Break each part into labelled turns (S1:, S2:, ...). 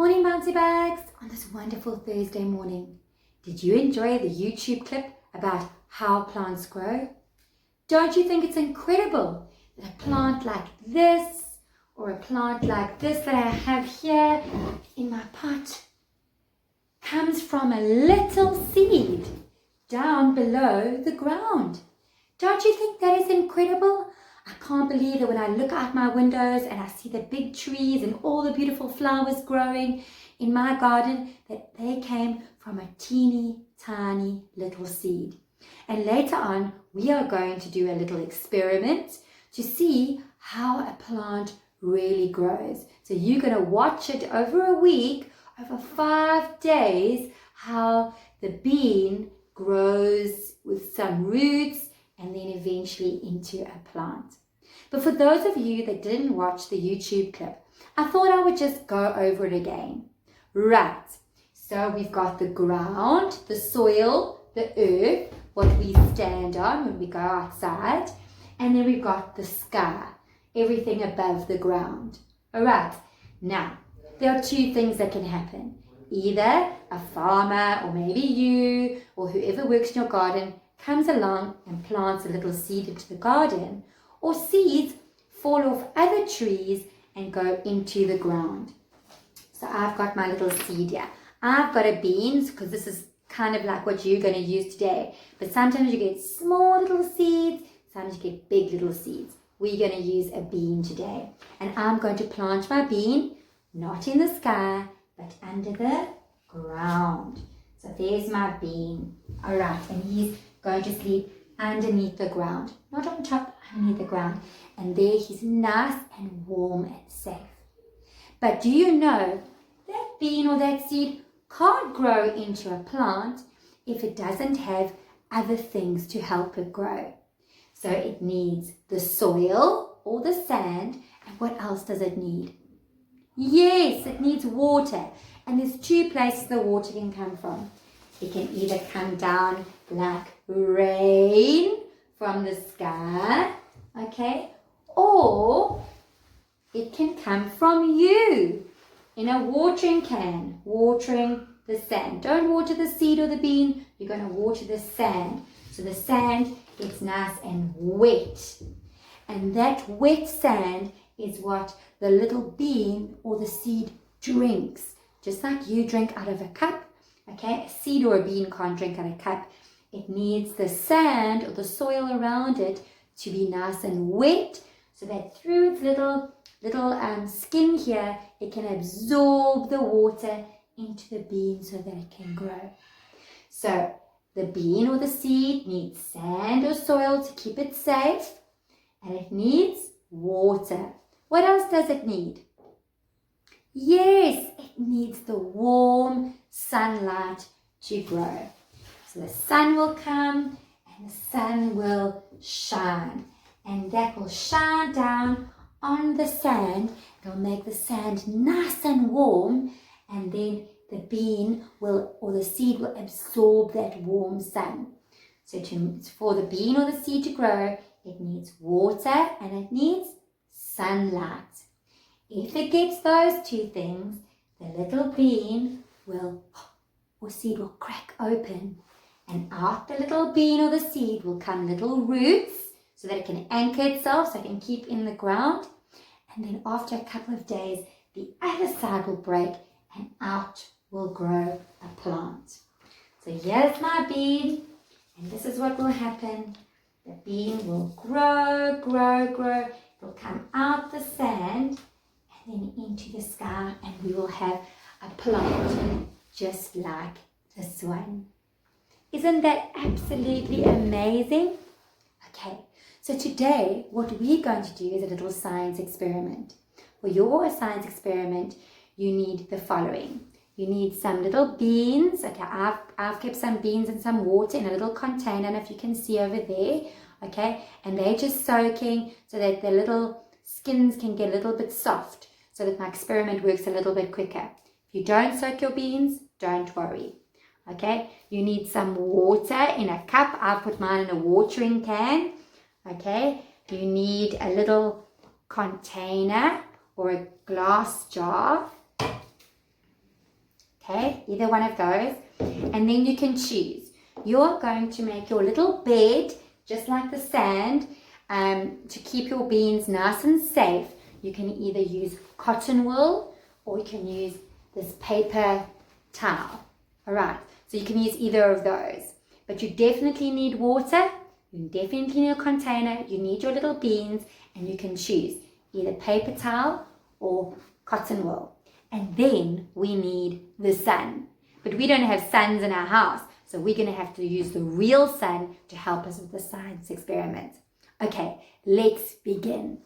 S1: Morning Bouncy Bags on this wonderful Thursday morning. Did you enjoy the YouTube clip about how plants grow? Don't you think it's incredible that a plant like this or a plant like this that I have here in my pot comes from a little seed down below the ground? Don't you think that is incredible? I can't believe that when I look out my windows and I see the big trees and all the beautiful flowers growing in my garden, that they came from a teeny tiny little seed. And later on, we are going to do a little experiment to see how a plant really grows. So you're going to watch it over a week, over 5 days, how the bean grows with some roots and then eventually into a plant. But for those of you that didn't watch the YouTube clip, I thought I would just go over it again. Right, so we've got the ground, the soil, the earth, what we stand on when we go outside, and then we've got the sky, everything above the ground. All right, now there are 2 things that can happen. Either a farmer or maybe you or whoever works in your garden comes along and plants a little seed into the garden, or seeds fall off other trees and go into the ground. So I've got my little seed here. I've got a beans because this is kind of like what you're going to use today. But sometimes you get small little seeds, sometimes you get big little seeds. We're going to use a bean today. And I'm going to plant my bean, not in the sky, but under the ground. So there's my bean. All right, and he's going to sleep underneath the ground, not on top, underneath the ground. And there he's nice and warm and safe. But do you know that bean or that seed can't grow into a plant if it doesn't have other things to help it grow? So it needs the soil or the sand. And what else does it need? Yes, it needs water. And there's 2 places the water can come from. It can either come down like rain from the sky, okay? Or it can come from you in a watering can, watering the sand. Don't water the seed or the bean, you're going to water the sand. So the sand gets nice and wet. And that wet sand is what the little bean or the seed drinks. Just like you drink out of a cup, okay? A seed or a bean can't drink out of a cup. It needs the sand or the soil around it to be nice and wet so that through its little skin here, it can absorb the water into the bean so that it can grow. So the bean or the seed needs sand or soil to keep it safe, and it needs water. What else does it need? Yes, it needs the warm sunlight to grow. So the sun will come and the sun will shine, and that will shine down on the sand. It'll make the sand nice and warm, and then the bean will or the seed will absorb that warm sun. So for the bean or the seed to grow, it needs water and it needs sunlight. If it gets those 2 things, the little bean or seed will crack open, and out the little bean or the seed will come little roots so that it can anchor itself, so it can keep in the ground. And then after a couple of days, the other side will break and out will grow a plant. So here's my bean, and this is what will happen. The bean will grow. It will come out the sand and then into the sky, and we will have a plant just like this one. Isn't that absolutely amazing? Okay, so today what we're going to do is a little science experiment. For your science experiment, you need the following. You need some little beans. Okay, I've kept some beans and some water in a little container, and if you can see over there, okay, and they're just soaking so that the little skins can get a little bit soft, so that my experiment works a little bit quicker. If you don't soak your beans, don't worry. Okay, you need some water in a cup. I've put mine in a watering can. Okay, you need a little container or a glass jar. okay, either one of those, and then you can choose. You're going to make your little bed just like the sand to keep your beans nice and safe. You can either use cotton wool or you can use this paper towel. All right, so you can use either of those, but you definitely need water, you definitely need a container, you need your little beans, and you can choose either paper towel or cotton wool. And then we need the sun, but we don't have suns in our house, so we're going to have to use the real sun to help us with the science experiment. Okay, let's begin.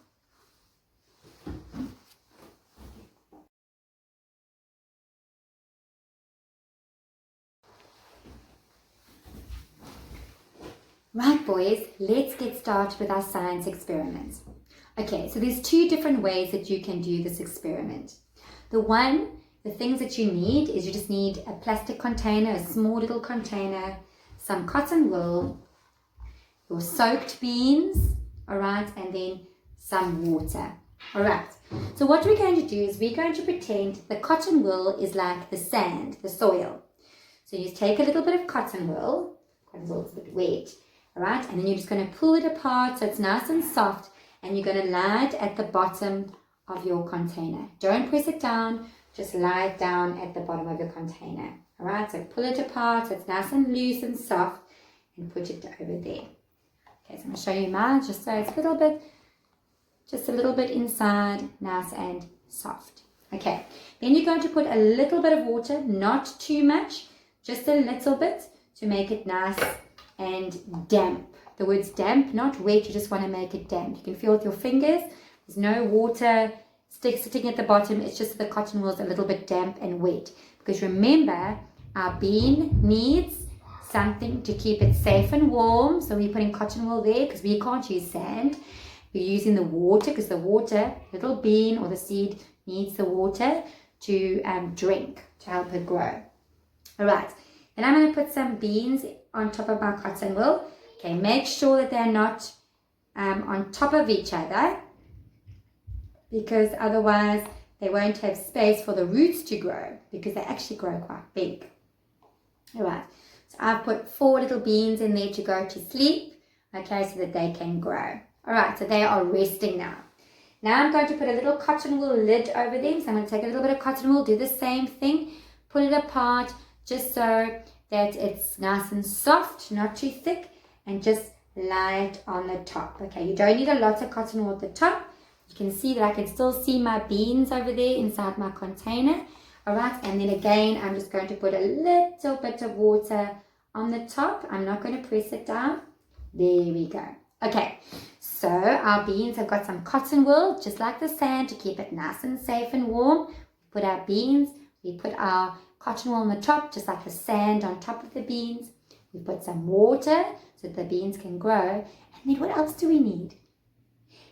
S1: Right, boys, let's get started with our science experiment. Okay, so there's two different ways that you can do this experiment. The things that you need is you just need a plastic container, a small little container, some cotton wool, your soaked beans, all right, and then some water. All right, so what we're going to do is we're going to pretend the cotton wool is like the sand, the soil. So you take a little bit of cotton wool is a bit wet, all right, and then you're just going to pull it apart so it's nice and soft, and you're going to lie it at the bottom of your container. Don't press it down, just lie it down at the bottom of your container. All right, so pull it apart so it's nice and loose and soft, and put it over there. Okay, so I'm going to show you mine just so it's just a little bit inside, nice and soft. Okay, then you're going to put a little bit of water, not too much, just a little bit to make it nice and damp. The word's damp, not wet, you just want to make it damp. You can feel with your fingers, there's no water sitting at the bottom, it's just the cotton wool is a little bit damp and wet. Because remember, our bean needs something to keep it safe and warm, so we're putting cotton wool there because we can't use sand. We're using the water because the water, little bean or the seed needs the water to drink, to help it grow. All right, then I'm going to put some beans on top of my cotton wool. Okay, make sure that they're not on top of each other, because otherwise they won't have space for the roots to grow, because they actually grow quite big. All right, so I've put 4 little beans in there to go to sleep, okay, so that they can grow. All right, so they are resting now. Now I'm going to put a little cotton wool lid over them. So I'm going to take a little bit of cotton wool, do the same thing, pull it apart just so that it's nice and soft, not too thick, and just lie it on the top. Okay, you don't need a lot of cotton wool at the top. You can see that I can still see my beans over there inside my container. All right, and then again, I'm just going to put a little bit of water on the top. I'm not going to press it down. There we go. Okay, so our beans have got some cotton wool, just like the sand, to keep it nice and safe and warm. We put our beans, we put our cotton wool on the top, just like the sand on top of the beans. We put some water so that the beans can grow. And then what else do we need?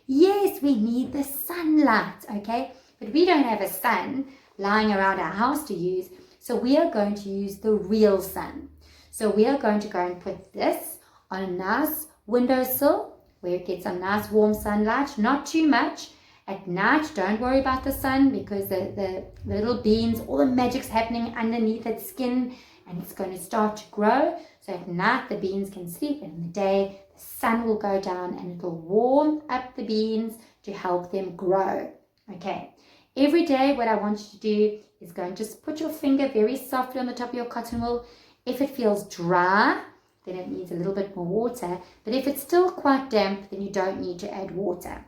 S1: Yes, we need the sunlight, okay? But we don't have a sun lying around our house to use, so we are going to use the real sun. So we are going to go and put this on a nice windowsill where it gets some nice warm sunlight, not too much. At night, don't worry about the sun, because the little beans, all the magic's happening underneath its skin, and it's going to start to grow. So at night the beans can sleep, and in the day the sun will go down and it will warm up the beans to help them grow. Okay, every day what I want you to do is go and just put your finger very softly on the top of your cotton wool. If it feels dry, then it needs a little bit more water, but if it's still quite damp, then you don't need to add water.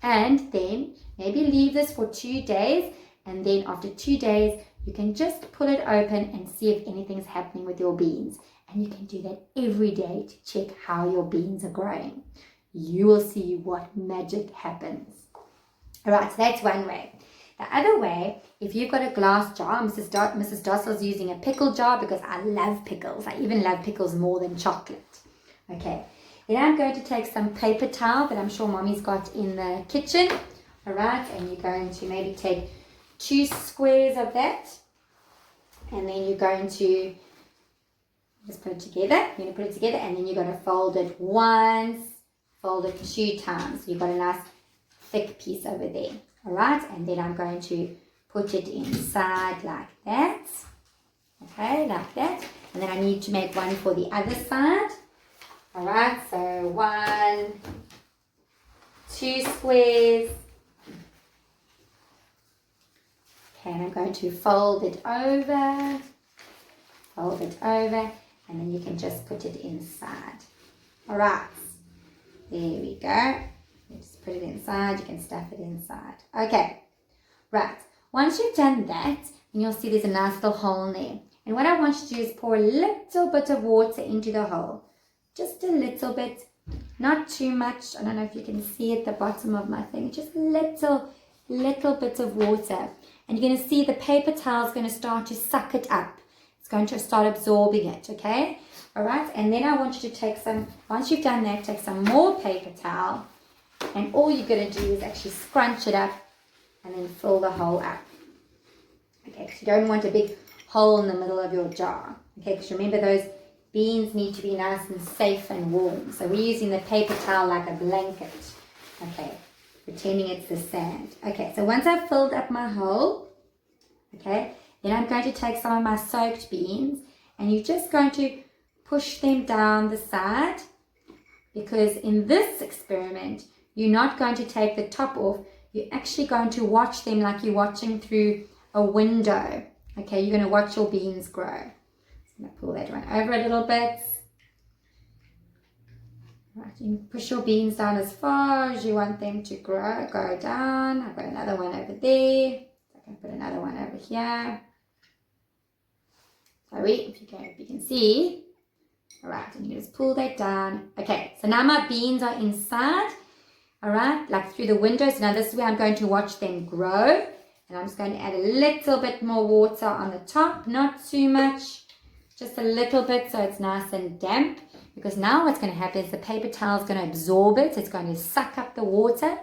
S1: And then maybe leave this for 2 days, and then after 2 days you can just pull it open and see if anything's happening with your beans. And you can do that every day to check how your beans are growing. You will see what magic happens. All right, so that's one way. The other way, if you've got a glass jar, Mrs. Doster is using a pickle jar because I love pickles. I even love pickles more than chocolate. Okay, then I'm going to take some paper towel that I'm sure Mommy's got in the kitchen. All right, and you're going to maybe take 2 squares of that, and then you're going to just put it together. You're going to put it together, and then you're going to fold it once, fold it 2 times. So you've got a nice thick piece over there. All right, and then I'm going to put it inside like that. Okay, like that. And then I need to make one for the other side. All right, so 1, 2 squares. Okay, and I'm going to fold it over, and then you can just put it inside. All right, there we go. You just put it inside, you can stuff it inside. Okay, right. Once you've done that, and you'll see there's a nice little hole in there. And what I want you to do is pour a little bit of water into the hole. Just a little bit, not too much. I don't know if you can see at the bottom of my thing. Just a little bit of water. And you're going to see the paper towel is going to start to suck it up. It's going to start absorbing it, okay? All right, and then I want you to take some, once you've done that, take some more paper towel. And all you're going to do is actually scrunch it up and then fill the hole up. Okay, so you don't want a big hole in the middle of your jar. Okay, because remember those beans need to be nice and safe and warm. So we're using the paper towel like a blanket. Okay, pretending it's the sand. Okay, so once I've filled up my hole, okay, then I'm going to take some of my soaked beans and you're just going to push them down the side, because in this experiment, you're not going to take the top off. You're actually going to watch them like you're watching through a window. Okay, you're going to watch your beans grow. So I'm going to pull that one over a little bit. Right, you can push your beans down as far as you want them to grow. Go down. I've got another one over there. So I can put another one over here. Sorry, if you can see. All right, and you just pull that down. Okay, so now my beans are inside. All right, like through the windows. Now this is where I'm going to watch them grow. And I'm just going to add a little bit more water on the top, not too much, just a little bit so it's nice and damp. Because now what's going to happen is the paper towel is going to absorb it. It's going to suck up the water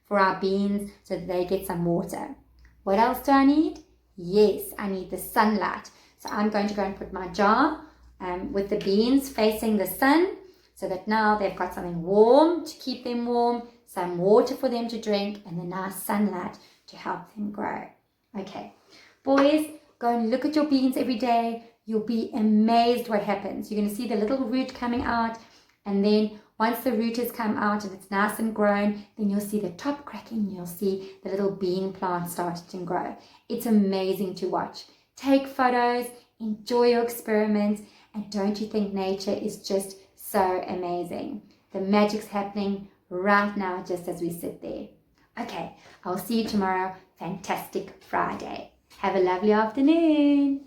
S1: for our beans so that they get some water. What else do I need? Yes, I need the sunlight. So I'm going to go and put my jar with the beans facing the sun so that now they've got something warm to keep them warm, some water for them to drink, and the nice sunlight to help them grow. Okay, boys, go and look at your beans every day. You'll be amazed what happens. You're going to see the little root coming out, and then once the root has come out and it's nice and grown, then you'll see the top cracking. You'll see the little bean plant starting to grow. It's amazing to watch. Take photos, enjoy your experiments, and don't you think nature is just so amazing? The magic's happening right now just as we sit there. Okay, I'll see you tomorrow. Fantastic Friday. Have a lovely afternoon.